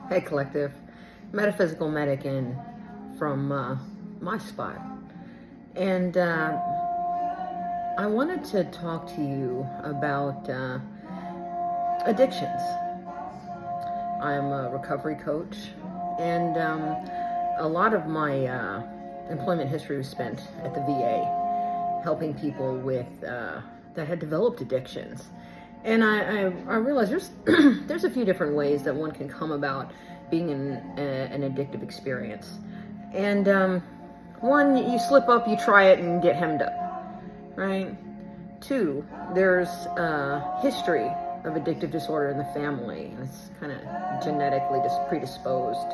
Hey Collective, metaphysical medic in from my spot. And I wanted to talk to you about addictions. I'm a recovery coach, and a lot of my employment history was spent at the VA, helping people with that had developed addictions. And I realized there's a few different ways that one can come about being in an addictive experience. And one, you slip up, you try it, and get hemmed up, right? Two, there's a history of addictive disorder in the family. It's kind of genetically predisposed.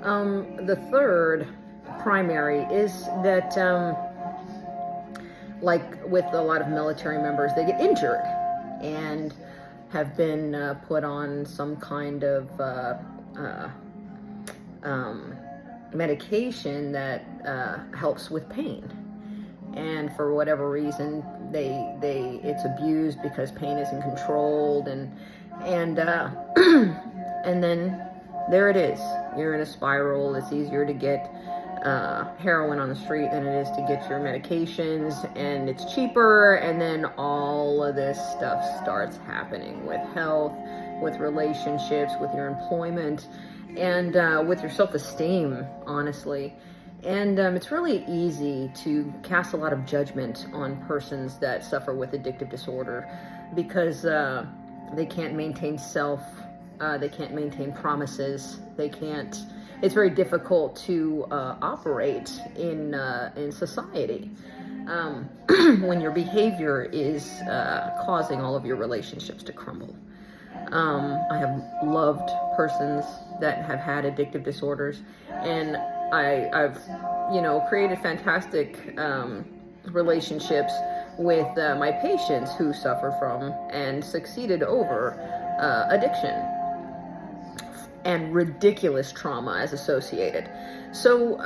The third, primary, is that like with a lot of military members, they get injured and have been put on some kind of medication that helps with pain. And for whatever reason, it's abused because pain isn't controlled, and and then there it is. You're in a spiral. It's easier to get heroin on the street than it is to get your medications, and it's cheaper, and then all of this stuff starts happening with health, with relationships, with your employment, and with your self-esteem, honestly. And it's really easy to cast a lot of judgment on persons that suffer with addictive disorder because they can't maintain self, they can't maintain promises, it's very difficult to operate in society when your behavior is causing all of your relationships to crumble. I have loved persons that have had addictive disorders, and I've created fantastic relationships with my patients who suffer from and succeeded over addiction and ridiculous trauma as associated. So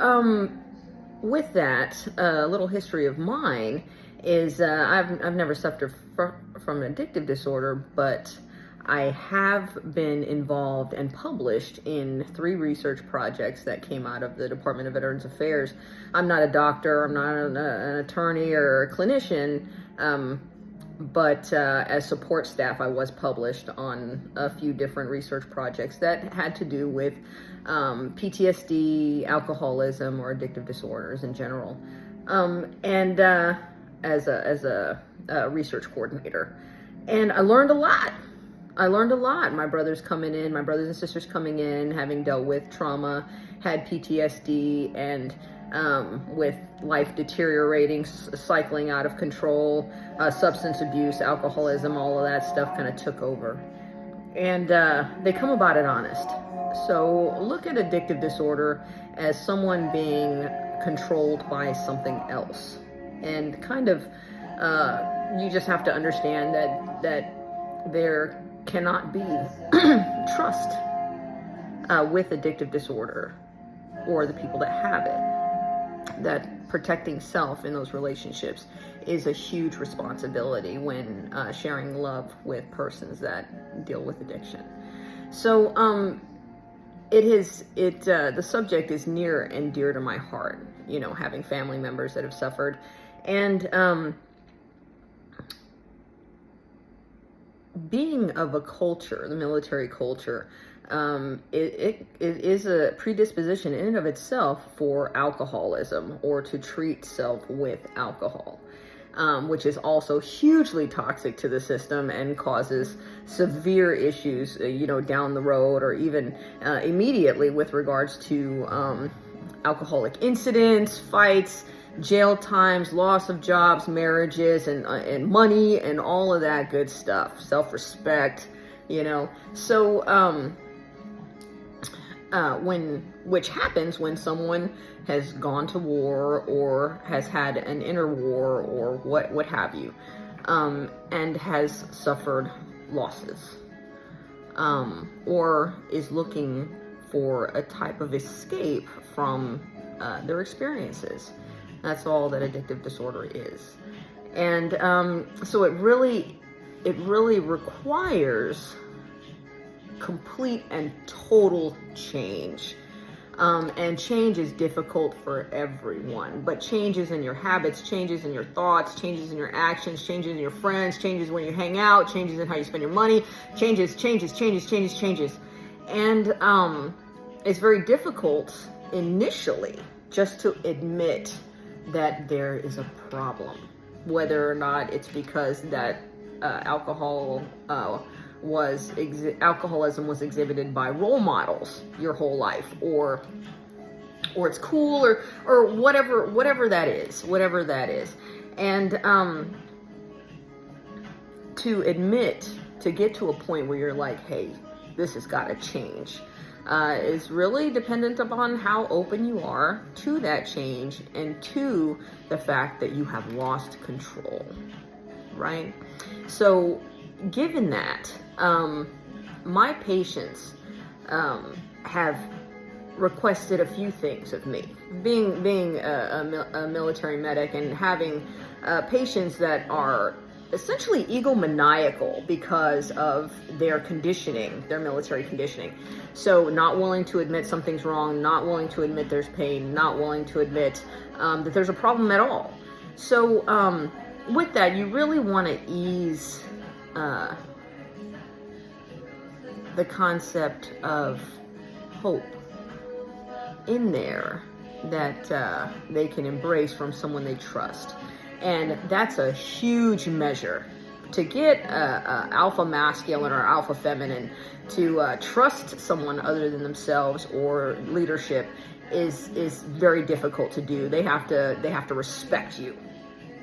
with that, a little history of mine is I've never suffered from an addictive disorder, but I have been involved and published in 3 research projects that came out of the Department of Veterans Affairs. I'm not a doctor, I'm not an attorney or a clinician, but as support staff, I was published on a few different research projects that had to do with PTSD, alcoholism, or addictive disorders in general, and as a research coordinator. And I learned a lot. My brothers and sisters coming in, having dealt with trauma, had PTSD, and with life deteriorating, cycling out of control, substance abuse, alcoholism, all of that stuff kind of took over. And they come about it honest. So look at addictive disorder as someone being controlled by something else. And kind of, you just have to understand that there cannot be trust with addictive disorder or the people that have it. That protecting self in those relationships is a huge responsibility when sharing love with persons that deal with addiction. So the subject is near and dear to my heart, having family members that have suffered. And being of a culture, the military culture, it is a predisposition in and of itself for alcoholism or to treat self with alcohol, which is also hugely toxic to the system and causes severe issues, down the road or even immediately with regards to alcoholic incidents, fights, jail times, loss of jobs, marriages, and money, and all of that good stuff. Self-respect, So, which happens when someone has gone to war or has had an inner war or what have you, and has suffered losses, or is looking for a type of escape from their experiences. That's all that addictive disorder is. And so it really requires complete and total change. And change is difficult for everyone, but changes in your habits, changes in your thoughts, changes in your actions, changes in your friends, changes when you hang out, changes in how you spend your money, changes. And it's very difficult initially just to admit that there is a problem, whether or not it's because that alcoholism was exhibited by role models your whole life, or it's cool, or whatever that is. And to admit, to get to a point where you're like, hey, this has got to change, is really dependent upon how open you are to that change and to the fact that you have lost control, right? So given that, my patients have requested a few things of me. Being a military medic and having patients that are essentially egomaniacal because of their conditioning, their military conditioning. So not willing to admit something's wrong, not willing to admit there's pain, not willing to admit that there's a problem at all. So with that, you really want to ease the concept of hope in there that they can embrace from someone they trust. And that's a huge measure. To get alpha masculine or alpha feminine to trust someone other than themselves or leadership is very difficult to do. They have to respect you.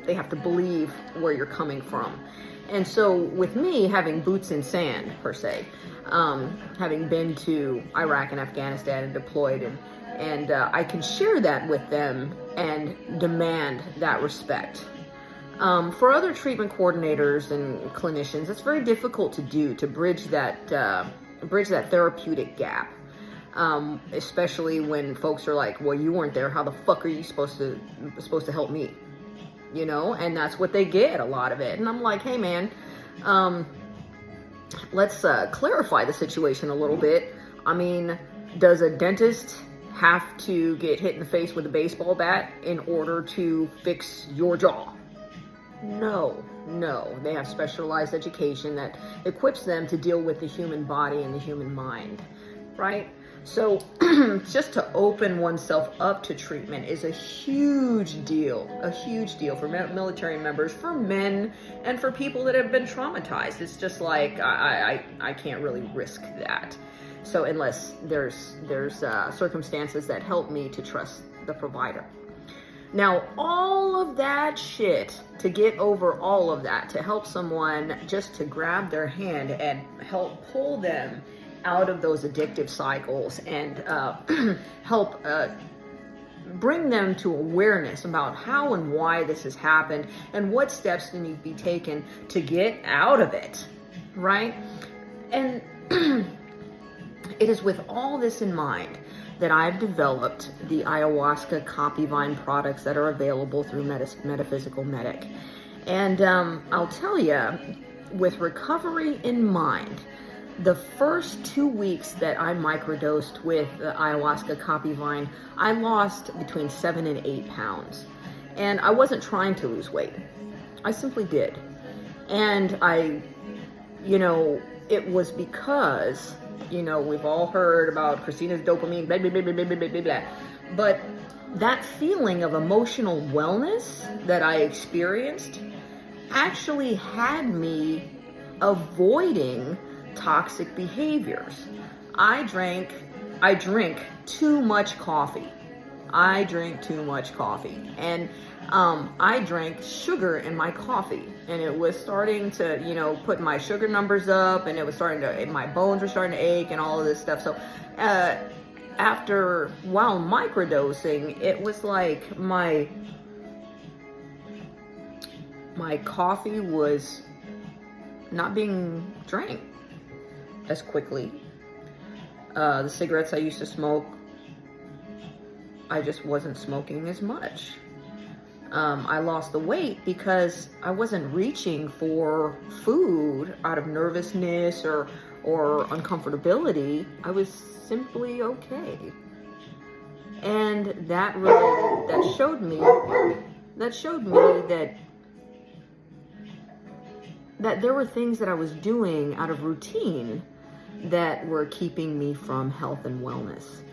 They have to believe where you're coming from. And so with me having boots in sand, per se, having been to Iraq and Afghanistan and deployed, and I can share that with them and demand that respect. For other treatment coordinators and clinicians, it's very difficult to do, to bridge that therapeutic gap. Especially when folks are like, well, you weren't there. How the fuck are you supposed to help me? You know, and that's what they get, a lot of it. And I'm like, hey man, let's clarify the situation a little bit. I mean, does a dentist have to get hit in the face with a baseball bat in order to fix your jaw? No. They have specialized education that equips them to deal with the human body and the human mind, right? So just to open oneself up to treatment is a huge deal for military members, for men, and for people that have been traumatized. It's just like, I can't really risk that. So unless there's circumstances that help me to trust the provider. Now, all of that shit, to get over all of that, to help someone just to grab their hand and help pull them out of those addictive cycles and help bring them to awareness about how and why this has happened and what steps need to be taken to get out of it, right? And it is with all this in mind that I've developed the Ayahuasca Caapi vine products that are available through Metaphysical Medic. And I'll tell you, with recovery in mind, the first 2 weeks that I microdosed with the Ayahuasca Caapi vine, I lost between 7 and 8 pounds. And I wasn't trying to lose weight. I simply did. And it was because, we've all heard about Christina's dopamine, blah, blah, blah, blah, blah, blah, blah. But that feeling of emotional wellness that I experienced actually had me avoiding toxic behaviors. I drink too much coffee. And I drank sugar in my coffee, and it was starting to, put my sugar numbers up, and it was my bones were starting to ache and all of this stuff. So, while microdosing, it was like my coffee was not being drank as quickly. The cigarettes I used to smoke, I just wasn't smoking as much. I lost the weight because I wasn't reaching for food out of nervousness or uncomfortability. I was simply okay. And that really, that showed me that there were things that I was doing out of routine that were keeping me from health and wellness.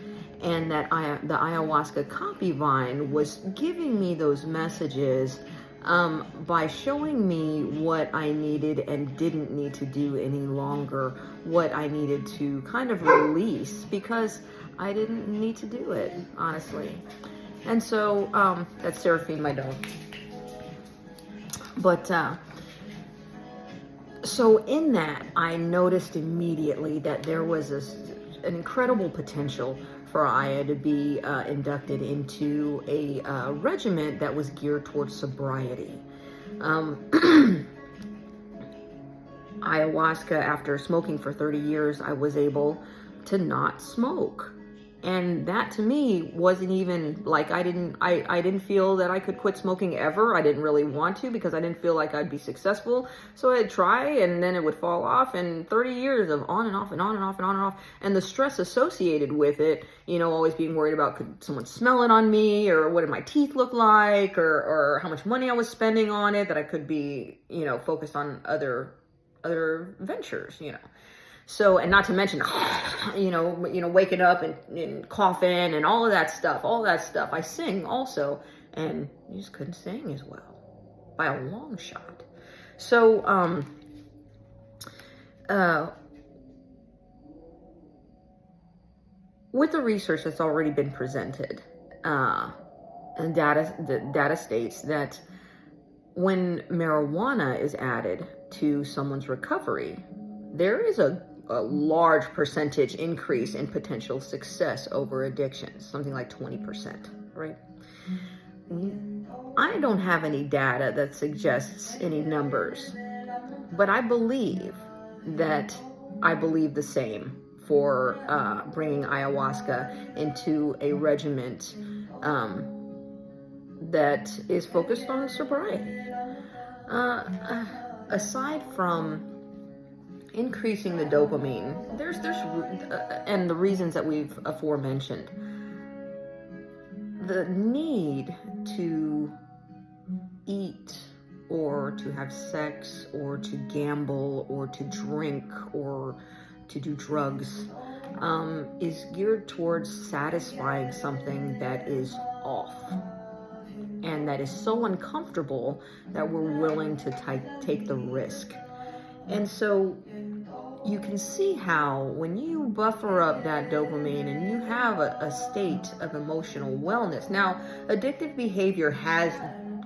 And that the Ayahuasca Caapi vine was giving me those messages by showing me what I needed and didn't need to do any longer, what I needed to kind of release because I didn't need to do it, honestly. And so that's Seraphine, my dog. But so in that, I noticed immediately that there was an incredible potential for Aya to be inducted into a regimen that was geared towards sobriety. Ayahuasca, after smoking for 30 years, I was able to not smoke. And that to me wasn't even like, I didn't feel that I could quit smoking ever. I didn't really want to because I didn't feel like I'd be successful. So I'd try and then it would fall off, and 30 years of on and off and on and off and on and off. And the stress associated with it, you know, always being worried about could someone smell it on me, or what did my teeth look like, or how much money I was spending on it, that I could be, you know, focused on other ventures, you know. So, and not to mention, you know, waking up and coughing and all that stuff. I sing also, and you just couldn't sing as well by a long shot. So, with the research that's already been presented, and the data states that when marijuana is added to someone's recovery, there is a large percentage increase in potential success over addictions, something like 20%, right? I don't have any data that suggests any numbers, but I believe the same for bringing ayahuasca into a regimen that is focused on sobriety. Aside from increasing the dopamine, there's and the reasons that we've aforementioned, the need to eat or to have sex or to gamble or to drink or to do drugs is geared towards satisfying something that is off and that is so uncomfortable that we're willing to take the risk. And so you can see how when you buffer up that dopamine and you have a state of emotional wellness. Now, addictive behavior has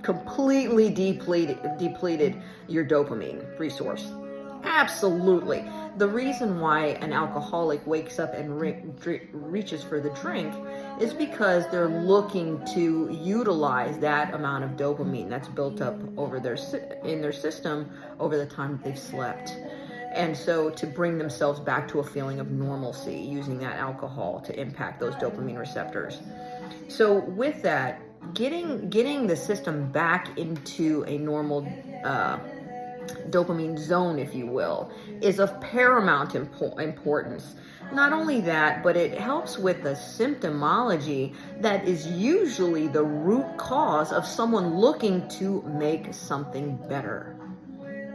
completely depleted your dopamine resource. Absolutely. The reason why an alcoholic wakes up and reaches for the drink is because they're looking to utilize that amount of dopamine that's built up in their system over the time they've slept. And so to bring themselves back to a feeling of normalcy, using that alcohol to impact those dopamine receptors. So with that, getting the system back into a normal dopamine zone, if you will, is of paramount importance. Not only that, but it helps with the symptomology that is usually the root cause of someone looking to make something better.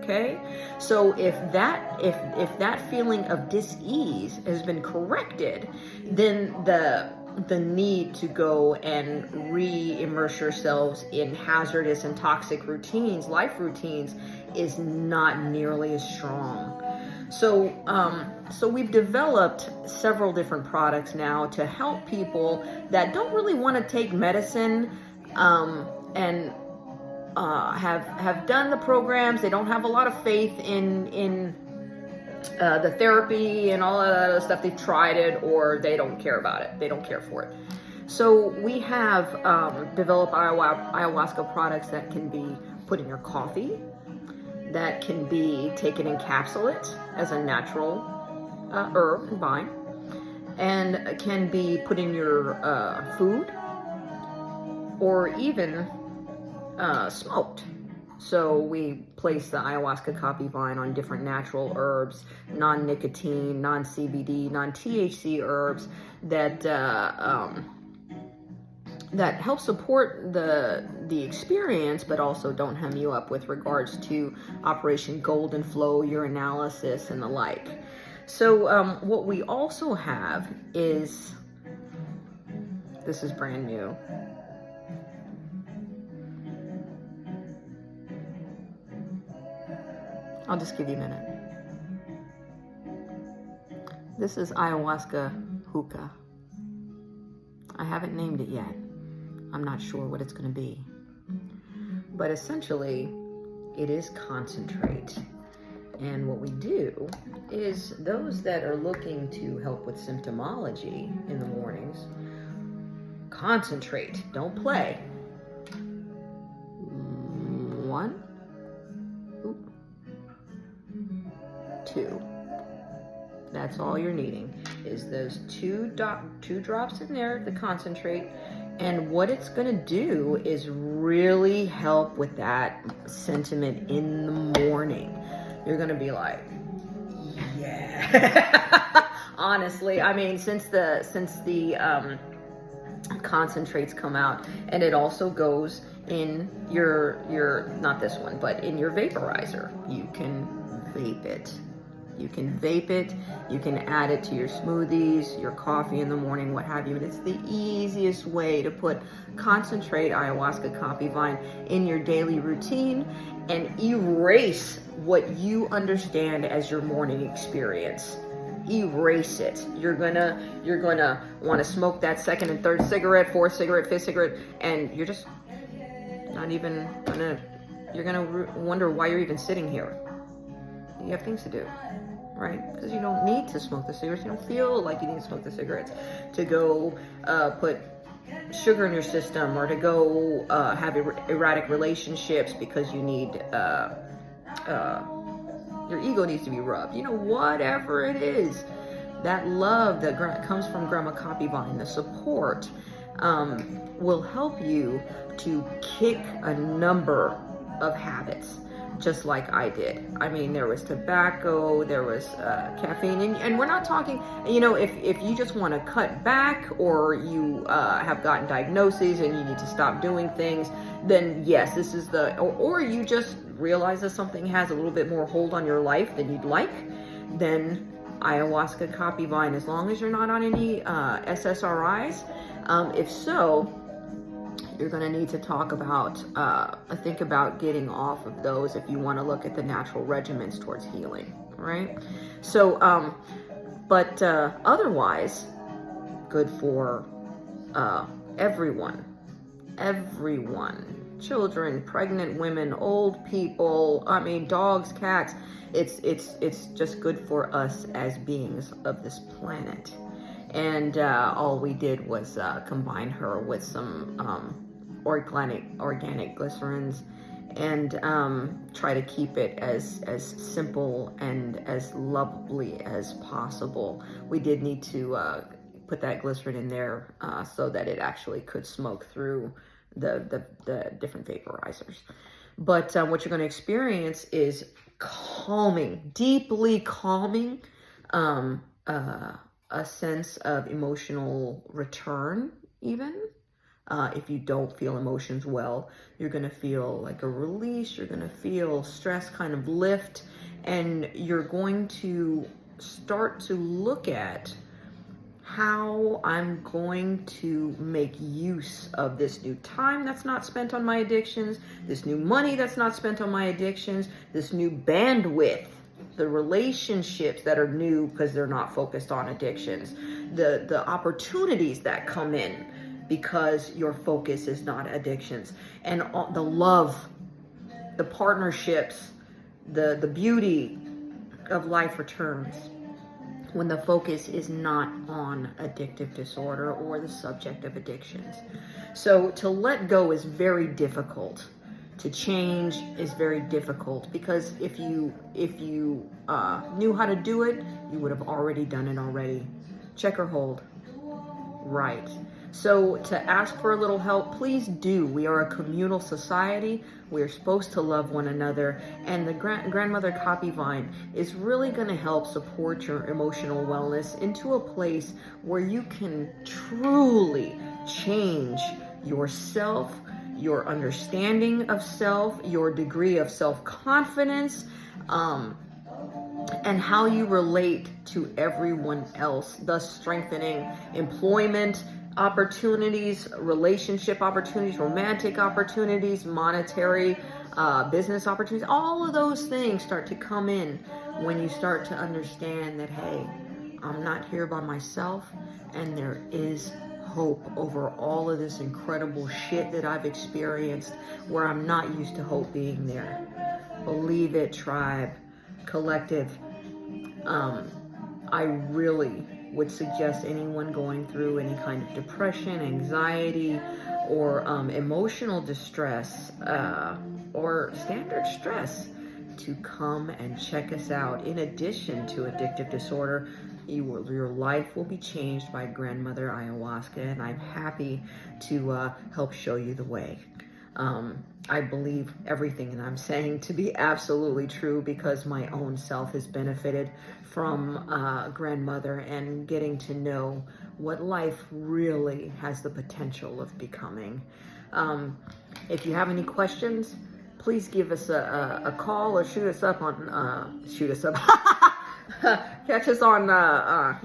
Okay, so if that feeling of dis-ease has been corrected, then the need to go and re-immerse yourselves in hazardous and toxic life routines, is not nearly as strong. So we've developed several different products now to help people that don't really want to take medicine, and have done the programs. They don't have a lot of faith in the therapy and all of that other stuff. They've tried it, or they don't care about it. They don't care for it. So we have developed ayahuasca products that can be put in your coffee, that can be taken in capsulate as a natural herb and vine, and can be put in your food, or even smoked. So we place the Ayahuasca Caapi vine on different natural herbs, non-nicotine, non-CBD, non-THC herbs that that help support the experience, but also don't hem you up with regards to Operation Golden Flow, urinalysis, and the like. So what we also have is, this is brand new. I'll just give you a minute. This is Ayahuasca Hookah. I haven't named it yet. I'm not sure what it's going to be. But essentially, it is concentrate. And what we do is those that are looking to help with symptomology in the mornings, concentrate, don't play. 1, 2. That's all you're needing, is those two drops in there, the concentrate. And what it's going to do is really help with that sentiment in the morning. You're going to be like, yeah. Honestly, I mean, since the concentrates come out, and it also goes in your not this one, but in your vaporizer. You can vape it. You can vape it, you can add it to your smoothies, your coffee in the morning, what have you. And it's the easiest way to put concentrate Ayahuasca Caapi vine in your daily routine and erase what you understand as your morning experience. Erase it. You're gonna want to smoke that second and third cigarette, fourth cigarette, fifth cigarette, and you're just not even you're gonna wonder why you're even sitting here. You have things to do, right? Because you don't need to smoke the cigarettes. You don't feel like you need to smoke the cigarettes to go put sugar in your system, or to go have erratic relationships because you need your ego needs to be rubbed. You know, whatever it is, that love that comes from Grandma Caapi vine, the support, will help you to kick a number of habits, just like I did. I mean, there was tobacco, there was caffeine, and we're not talking, you know, if you just want to cut back, or you have gotten diagnoses and you need to stop doing things, then yes, this is or you just realize that something has a little bit more hold on your life than you'd like, then Ayahuasca Caapi vine, as long as you're not on any SSRIs. If so, you're going to need to think about getting off of those if you want to look at the natural regimens towards healing, right? So, but otherwise, good for everyone, children, pregnant women, old people, I mean, dogs, cats. It's just good for us as beings of this planet. And all we did was combine her with some organic glycerins, and try to keep it as simple and as lovely as possible. We did need to put that glycerin in there so that it actually could smoke through the different vaporizers. But what you're going to experience is calming, deeply calming, a sense of emotional return. Even if you don't feel emotions well, you're going to feel like a release. You're going to feel stress kind of lift, and you're going to start to look at how I'm going to make use of this new time that's not spent on my addictions, this new money that's not spent on my addictions, this new bandwidth, the relationships that are new because they're not focused on addictions, the opportunities that come in because your focus is not addictions, and the love, the partnerships, the beauty of life returns when the focus is not on addictive disorder or the subject of addictions. So to let go is very difficult. To change is very difficult, because if you knew how to do it, you would have already done it already. Check or hold. Right. So to ask for a little help, please do. We are a communal society. We are supposed to love one another. And the Grandmother Caapi Vine is really going to help support your emotional wellness into a place where you can truly change yourself, your understanding of self, your degree of self-confidence, and how you relate to everyone else, thus strengthening employment opportunities, relationship opportunities, romantic opportunities, monetary, business opportunities. All of those things start to come in when you start to understand that, hey, I'm not here by myself, and there is hope over all of this incredible shit that I've experienced where I'm not used to hope being there. Believe it, tribe, collective. I really would suggest anyone going through any kind of depression, anxiety, or emotional distress, or standard stress to come and check us out. In addition to addictive disorder, your life will be changed by Grandmother Ayahuasca, and I'm happy to help show you the way. I believe everything that I'm saying to be absolutely true because my own self has benefited from Grandmother and getting to know what life really has the potential of becoming. If you have any questions, please give us a call or shoot us up. Catch us on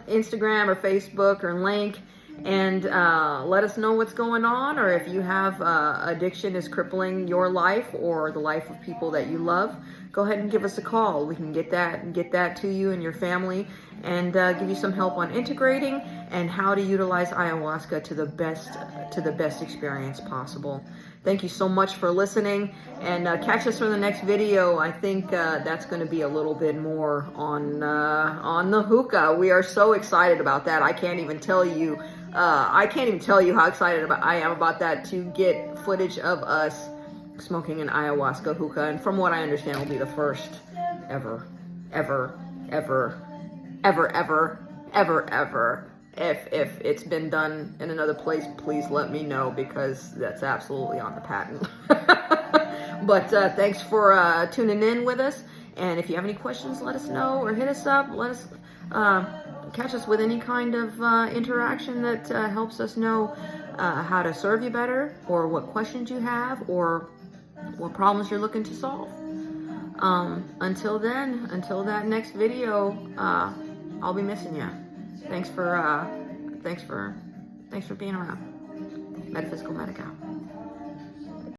Instagram or Facebook or link, and let us know what's going on, or if you have addiction is crippling your life or the life of people that you love, go ahead and give us a call. We can get that to you and your family, and give you some help on integrating and how to utilize ayahuasca to the best experience possible. Thank you so much for listening, and catch us for the next video. I think that's going to be a little bit more on the hookah. We are so excited about that. I can't even tell you how excited I am about that, to get footage of us smoking an ayahuasca hookah. And from what I understand, will be the first ever. If it's been done in another place, please let me know, because that's absolutely on the patent. But thanks for tuning in with us. And if you have any questions, let us know, or hit us up. Let us catch us with any kind of interaction that helps us know how to serve you better, or what questions you have, or what problems you're looking to solve. Until that next video, I'll be missing you. Thanks for being around. Metaphysical Medical.